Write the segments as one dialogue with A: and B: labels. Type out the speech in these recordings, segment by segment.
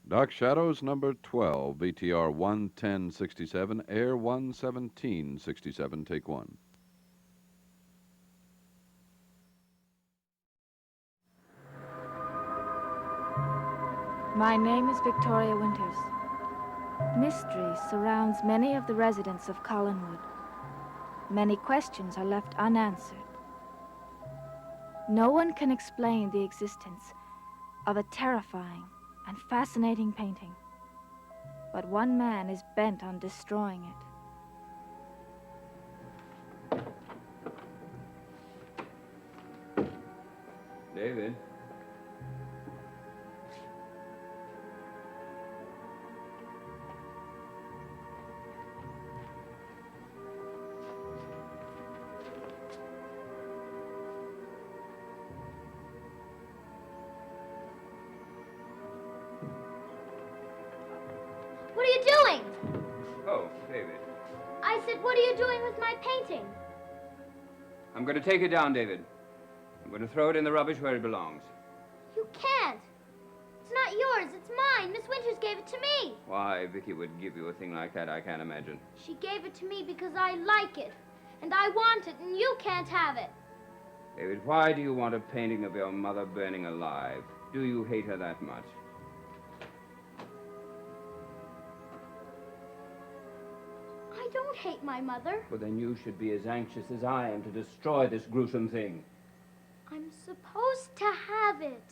A: Dark Shadows number 12, VTR 11067, Air 11767, take one.
B: My name is Victoria Winters. Mystery surrounds many of the residents of Collinwood. Many questions are left unanswered. No one can explain the existence of a terrifying and fascinating painting. But one man is bent on destroying it.
C: David?
D: What are you doing?
C: Oh, David.
D: I said, what are you doing with my painting?
C: I'm going to take it down, David. I'm going to throw it in the rubbish where it belongs.
D: You can't. It's not yours, it's mine. Miss Winters gave it to me.
C: Why Vicky would give you a thing like that, I can't imagine.
D: She gave it to me because I like it. And I want it, and you can't have it.
C: David, why do you want a painting of your mother burning alive? Do you hate her that much?
D: I don't hate my mother.
C: Well, then you should be as anxious as I am to destroy this gruesome thing.
D: I'm supposed to have it.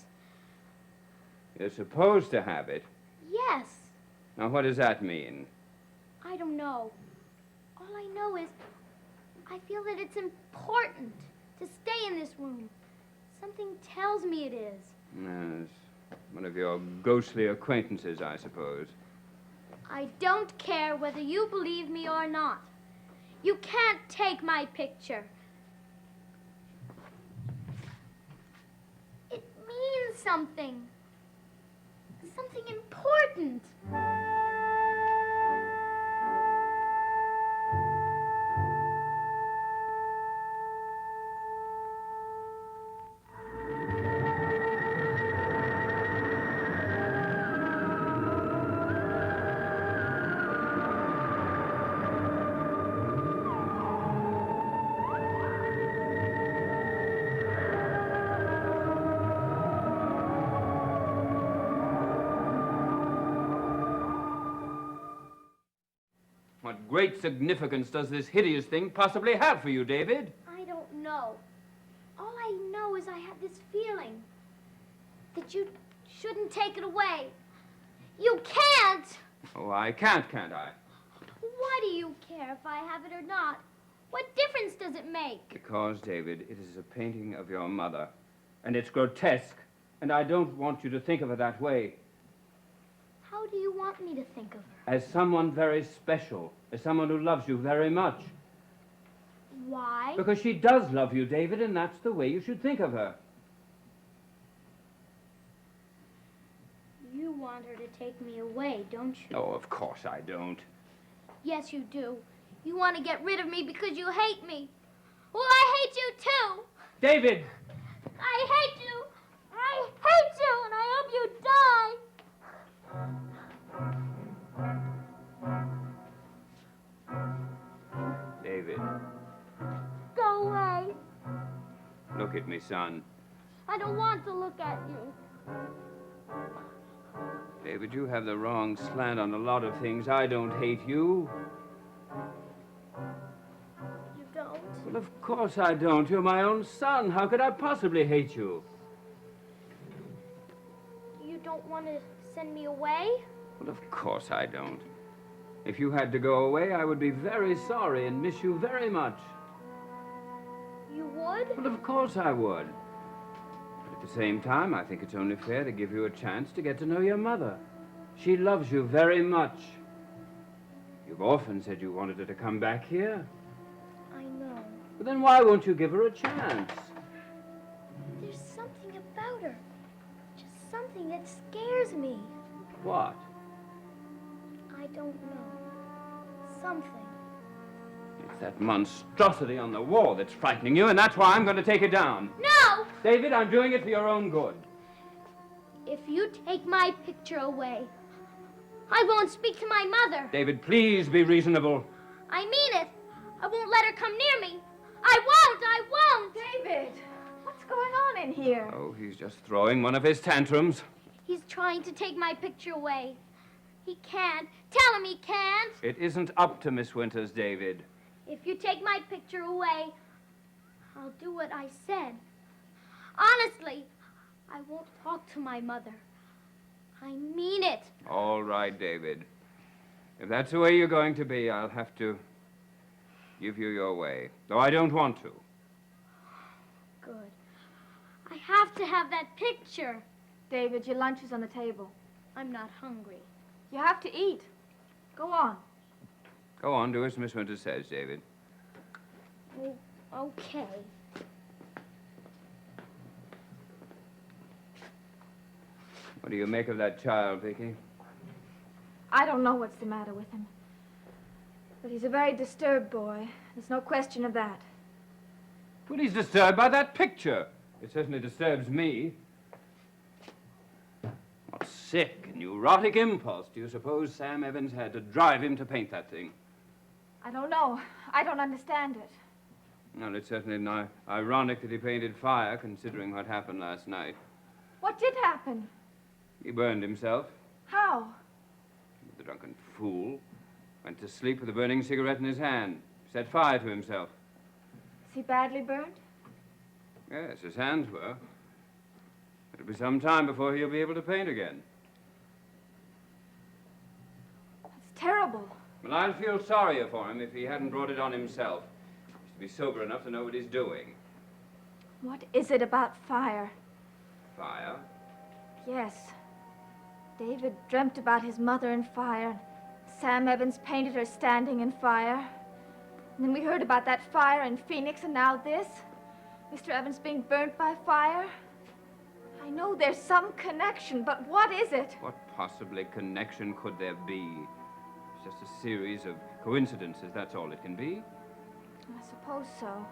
C: You're supposed to have it.
D: Yes.
C: Now, what does that mean?
D: I don't know. All I know is I feel that it's important to stay in this room. Something tells me it is.
C: Yes. One of your ghostly acquaintances, I suppose.
D: I don't care whether you believe me or not. You can't take my picture. It means something. Something important.
C: What great significance does this hideous thing possibly have for you, David?
D: I don't know. All I know is I have this feeling that you shouldn't take it away. You can't!
C: Oh, I can't I?
D: Why do you care if I have it or not? What difference does it make?
C: Because, David, it is a painting of your mother. And it's grotesque. And I don't want you to think of her that way.
D: How do you want me to think of her?
C: As someone very special. As someone who loves you very much.
D: Why?
C: Because she does love you, David, and that's the way you should think of her.
D: You want her to take me away, don't you?
C: Oh, of course I don't.
D: Yes, you do. You want to get rid of me because you hate me. Well, I hate you too.
C: David!
D: I hate you. I hate you, and I hope you die.
C: David,
D: Go away.
C: look at me, son.
D: I don't want to look at you.
C: David, you have the wrong slant on a lot of things. I don't hate you.
D: You don't?
C: Well, of course I don't. You're my own son. How could I possibly hate you?
D: You don't want to send me away?
C: Well, of course I don't. If you had to go away, I would be very sorry and miss you very much.
D: You would?
C: Well, of course I would. But at the same time, I think it's only fair to give you a chance to get to know your mother. She loves you very much. You've often said you wanted her to come back here.
D: I know.
C: But then why won't you give her a chance?
D: There's something about her. Just something that scares me.
C: What?
D: I don't know. Something.
C: It's that monstrosity on the wall that's frightening you, and that's why I'm going to take it down.
D: No!
C: David, I'm doing it for your own good.
D: If you take my picture away, I won't speak to my mother.
C: David, please be reasonable.
D: I mean it. I won't let her come near me. I won't!
B: David, what's going on in here?
C: Oh, he's just throwing one of his tantrums.
D: He's trying to take my picture away. He can't. Tell him he can't.
C: It isn't up to Miss Winters, David.
D: If you take my picture away, I'll do what I said. Honestly, I won't talk to my mother. I mean it.
C: All right, David. If that's the way you're going to be, I'll have to give you your way. Though I don't want to.
D: Good. I have to have that picture.
B: David, your lunch is on the table.
D: I'm not hungry.
B: You have to eat. Go on.
C: Go on, do as Miss Winters says, David.
D: Oh, okay.
C: What do you make of that child, Vicky?
B: I don't know what's the matter with him. But he's a very disturbed boy. There's no question of that.
C: Well, he's disturbed by that picture. It certainly disturbs me. What sick, neurotic impulse do you suppose Sam Evans had to drive him to paint that thing?
B: I don't know. I don't understand it.
C: Well, it's certainly ironic that he painted fire, considering what happened last night.
B: What did happen?
C: He burned himself.
B: How?
C: The drunken fool went to sleep with a burning cigarette in his hand. Set fire to himself.
B: Is he badly burned?
C: Yes, his hands were. It'll be some time before he'll be able to paint again.
B: That's terrible.
C: Well, I'd feel sorrier for him if he hadn't brought it on himself. He's to be sober enough to know what he's doing.
B: What is it about fire?
C: Fire?
B: Yes. David dreamt about his mother in fire. Sam Evans painted her standing in fire. And then we heard about that fire in Phoenix, and now this. Mr. Evans being burnt by fire. I know there's some connection, but what is it?
C: What possibly connection could there be? It's just a series of coincidences, that's all it can be.
B: I suppose so.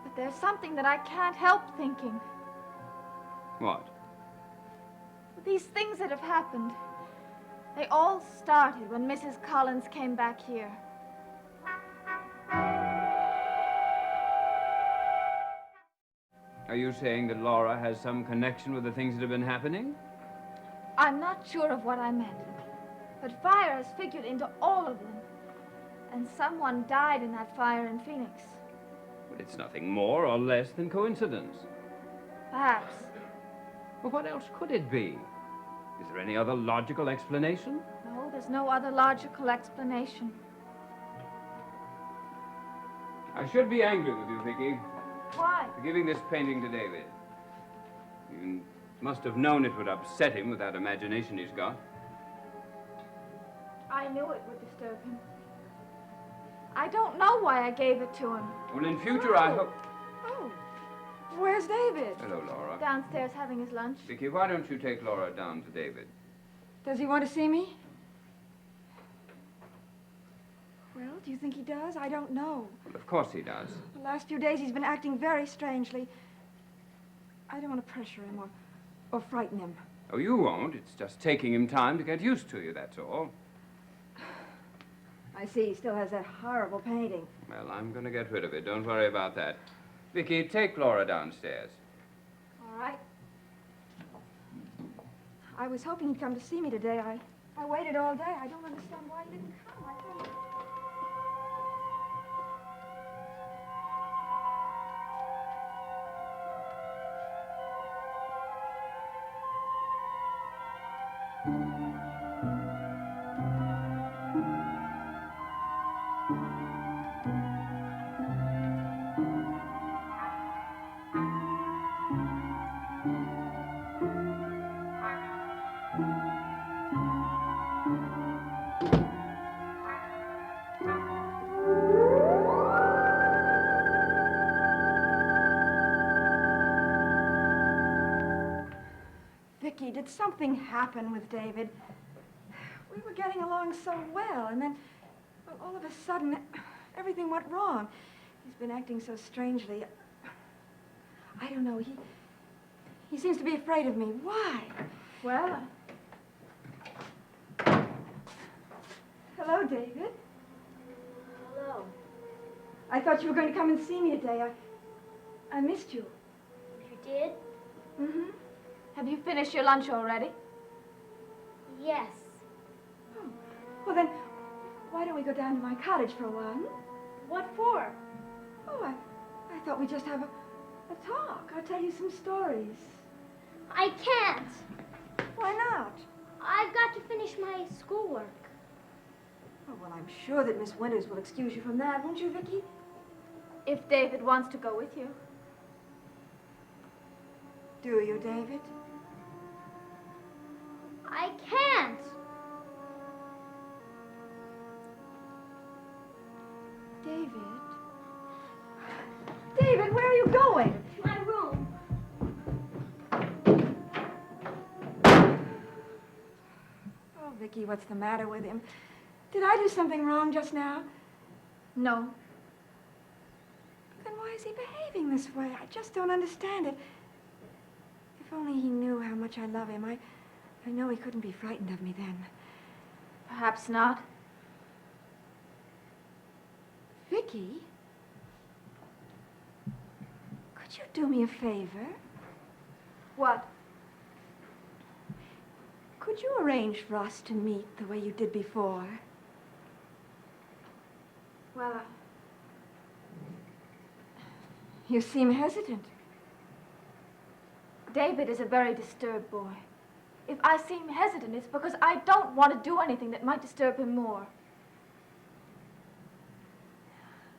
B: But there's something that I can't help thinking.
C: What?
B: These things that have happened, they all started when Mrs. Collins came back here.
C: Are you saying that Laura has some connection with the things that have been happening?
B: I'm not sure of what I meant, but fire has figured into all of them. And someone died in that fire in Phoenix.
C: But it's nothing more or less than coincidence.
B: Perhaps.
C: Well, what else could it be? Is there any other logical explanation?
B: No, there's no other logical explanation.
C: I should be angry with you, Vicky,
B: Why?
C: for giving this painting to David. You must have known it would upset him with that imagination he's got.
B: I knew it would disturb him. I don't know why I gave it to him.
C: Well, in future, I hope...
B: Oh, where's David?
C: Hello, Laura.
B: Downstairs having his lunch.
C: Vicky, why don't you take Laura down to David?
E: Does he want to see me? Well, do you think he does? I don't know.
C: Well, of course he does.
E: The last few days he's been acting very strangely. I don't want to pressure him or frighten him.
C: Oh, you won't. It's just taking him time to get used to you, that's all.
E: I see he still has that horrible painting.
C: Well, I'm going to get rid of it. Don't worry about that. Vicky, take Laura downstairs.
B: All right.
E: I was hoping he'd come to see me today. I waited all day. I don't understand why he didn't come. I tell you. Vicky, did something happen with David? We were getting along so well, and then all of a sudden, everything went wrong. He's been acting so strangely. I don't know. He seems to be afraid of me. Why?
B: Well,
E: Hello, David.
B: Hello.
E: I thought you were going to come and see me today. I missed you.
D: You did?
B: Mm-hmm. Have you finished your lunch already?
D: Yes.
E: Oh. Well, then, why don't we go down to my cottage for a while?
D: What for?
E: Oh, I thought we'd just have a talk. I'll tell you some stories.
D: I can't.
E: Why not?
D: I've got to finish my schoolwork.
E: Oh, well, I'm sure that Miss Winters will excuse you from that, won't you, Vicky?
B: If David wants to go with you.
E: Do you, David?
D: I can't.
E: David? David, where are you going?
D: To my room.
E: Oh, Vicky, what's the matter with him? Did I do something wrong just now?
B: No.
E: Then why is he behaving this way? I just don't understand it. If only he knew how much I love him. I know he couldn't be frightened of me then.
B: Perhaps not.
E: Vicky? Could you do me a favor?
B: What?
E: Could you arrange for us to meet the way you did before?
B: Well,
E: You seem hesitant.
B: David is a very disturbed boy. If I seem hesitant, it's because I don't want to do anything that might disturb him more.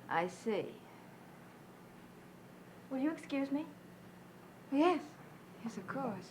E: I see.
B: Will you excuse me?
E: Yes. Yes, of course.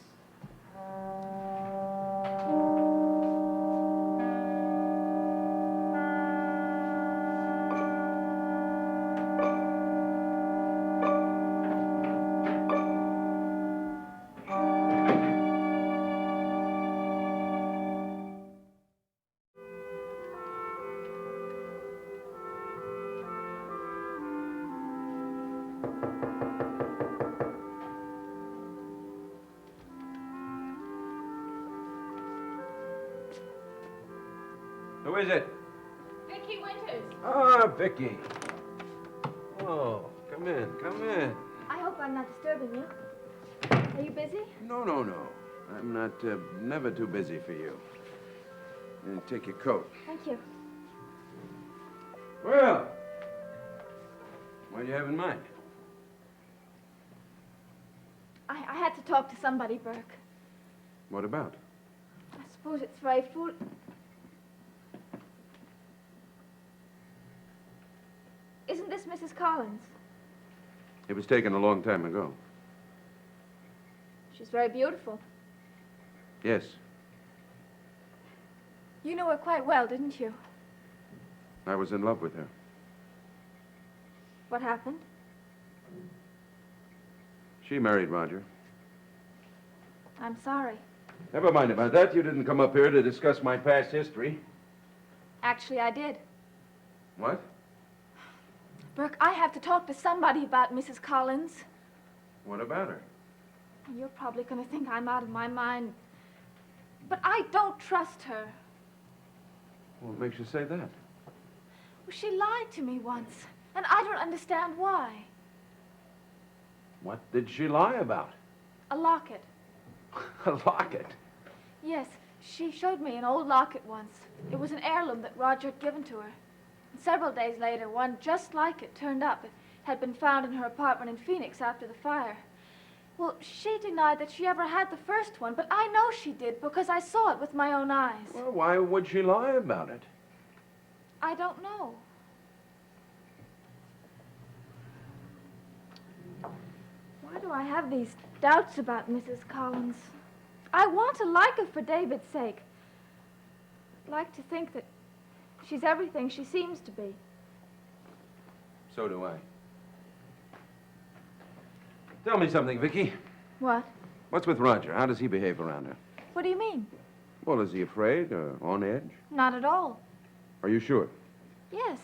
F: Who is it?
B: Vicky Winters.
F: Ah, Vicky. Oh, come in, come in.
B: I hope I'm not disturbing you. Are you busy?
F: No, no, no. I'm not, never too busy for you. Take your coat.
B: Thank you.
F: Well, what do you have in mind?
B: I had to talk to somebody, Burke.
F: What about?
B: I suppose it's very foolish. Isn't this Mrs. Collins?
F: It was taken a long time ago.
B: She's very beautiful.
F: Yes.
B: You knew her quite well, didn't you?
F: I was in love with her.
B: What happened?
F: She married Roger.
B: I'm sorry.
F: Never mind about that. You didn't come up here to discuss my past history.
B: Actually, I did.
F: What?
B: Burke, I have to talk to somebody about Mrs. Collins.
F: What about her?
B: You're probably going to think I'm out of my mind. But I don't trust her.
F: What makes you say that?
B: Well, she lied to me once, and I don't understand why.
F: What did she lie about?
B: A locket.
F: A locket.
B: Yes, she showed me an old locket once. It was an heirloom that Roger had given to her. And several days later, one just like it turned up. It had been found in her apartment in Phoenix after the fire. Well, she denied that she ever had the first one, but I know she did because I saw it with my own eyes.
F: Well, why would she lie about it?
B: I don't know. Why do I have these doubts about Mrs. Collins? I want to like her for David's sake. I'd like to think that she's everything she seems to be.
F: So do I. Tell me something, Vicky.
B: What?
F: What's with Roger? How does he behave around her?
B: What do you mean?
F: Well, is he afraid or on edge?
B: Not at all.
F: Are you sure?
B: Yes.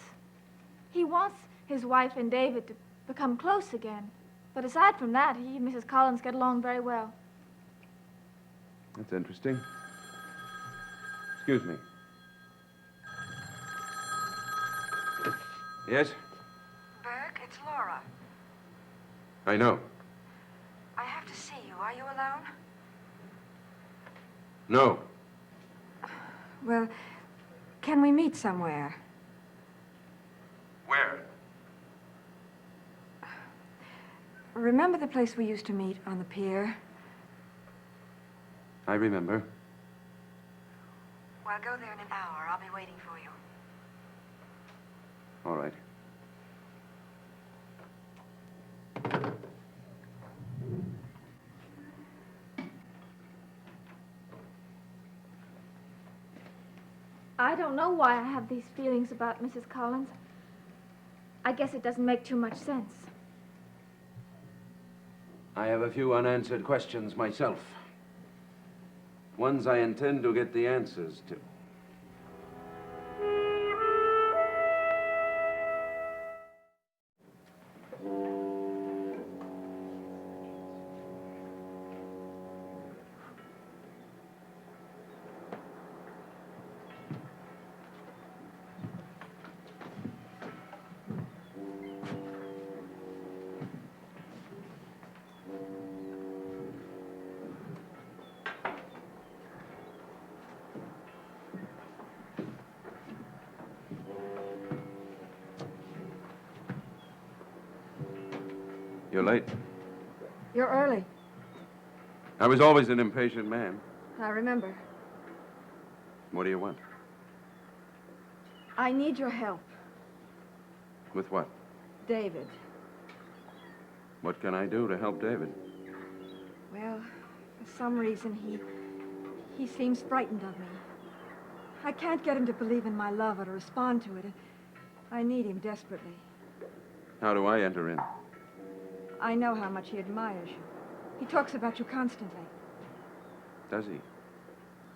B: He wants his wife and David to become close again. But aside from that, he and Mrs. Collins get along very well.
F: That's interesting. Excuse me. Yes?
E: Burke, it's Laura.
F: I know.
E: I have to see you. Are you alone?
F: No.
E: Well, can we meet somewhere?
F: Where?
E: Remember the place we used to meet on the pier?
F: I remember.
E: Well, go there in an hour. I'll be waiting for you.
F: All right.
B: I don't know why I have these feelings about Mrs. Collins. I guess it doesn't make too much sense.
F: I have a few unanswered questions myself. Ones I intend to get the answers to. You're late.
E: You're early.
F: I was always an impatient man.
E: I remember.
F: What do you want?
E: I need your help,
F: With what?
E: David.
F: What can I do to help David?
E: Well, for some reason, he seems frightened of me. I can't get him to believe in my love or to respond to it. I need him desperately.
F: How do I enter in?
E: I know how much he admires you. He talks about you constantly.
F: Does he?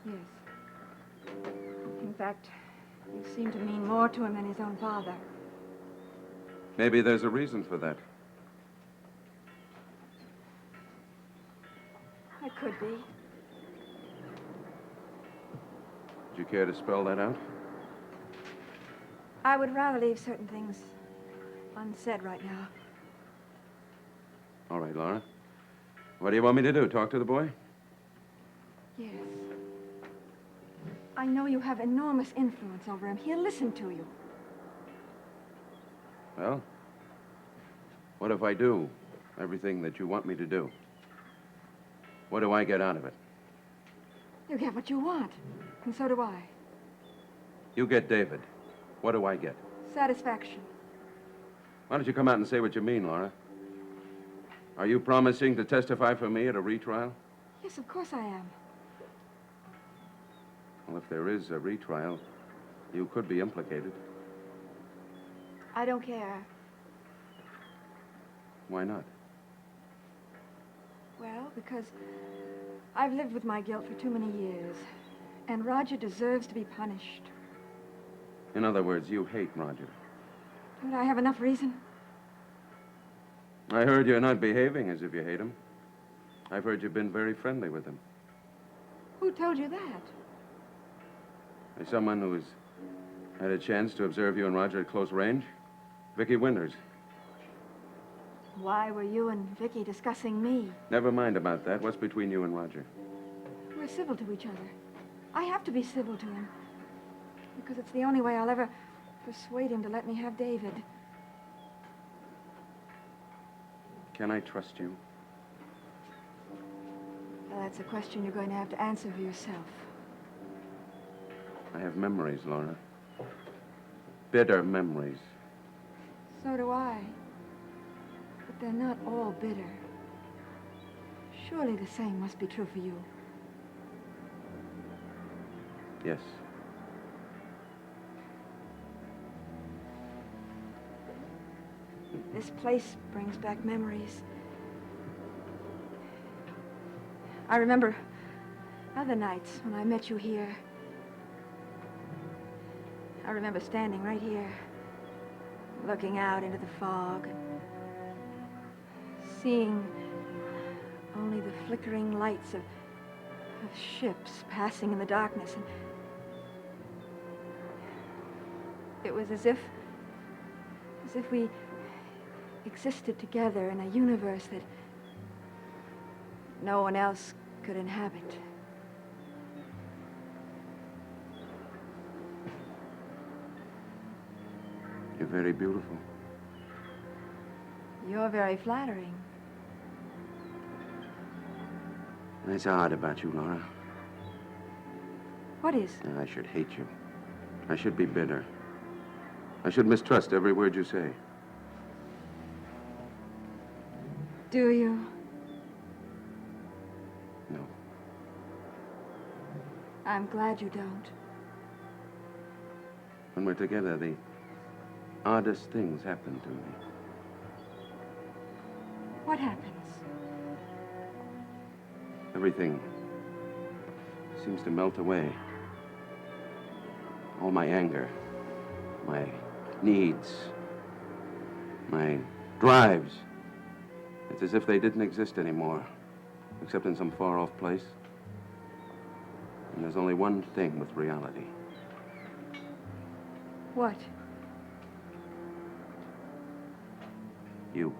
E: Yes. In fact, you seem to mean more to him than his own father.
F: Maybe there's a reason for that.
E: It could be.
F: Would you care to spell that out?
E: I would rather leave certain things unsaid right now.
F: All right, Laura. What do you want me to do? Talk to the boy?
E: Yes. I know you have enormous influence over him. He'll listen to you.
F: Well, what if I do everything that you want me to do? What do I get out of it?
E: You get what you want, and so do I.
F: You get David. What do I get?
E: Satisfaction.
F: Why don't you come out and say what you mean, Laura? Are you promising to testify for me at a retrial?
E: Yes, of course I am.
F: Well, if there is a retrial, you could be implicated.
E: I don't care.
F: Why not?
E: Well, because I've lived with my guilt for too many years, and Roger deserves to be punished.
F: In other words, you hate Roger.
E: Don't I have enough reason?
F: I heard you're not behaving as if you hate him. I've heard you've been very friendly with him.
E: Who told you that?
F: As someone who's had a chance to observe you and Roger at close range, Vicky Winters.
E: Why were you and Vicky discussing me?
F: Never mind about that. What's between you and Roger?
E: We're civil to each other. I have to be civil to him. Because it's the only way I'll ever persuade him to let me have David.
F: Can I trust you?
E: Well, that's a question you're going to have to answer for yourself.
F: I have memories, Laura. Bitter memories.
E: So do I. But they're not all bitter. Surely the same must be true for you.
F: Yes.
E: This place brings back memories. I remember other nights when I met you here. I remember standing right here, looking out into the fog, seeing only the flickering lights of ships passing in the darkness. And it was as if As if we existed together in a universe that no one else could inhabit.
F: You're very beautiful.
E: You're very flattering.
F: That's odd about you, Laura.
E: What is?
F: I should hate you. I should be bitter. I should mistrust every word you say.
E: Do you?
F: No.
E: I'm glad you don't.
F: When we're together, the oddest things happen to me.
E: What happens?
F: Everything seems to melt away. All my anger, my needs, my drives. It's as if they didn't exist anymore, except in some far-off place. And there's only one thing with reality.
E: What?
F: You.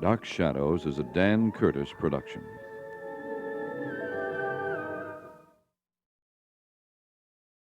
A: Dark Shadows is a Dan Curtis production.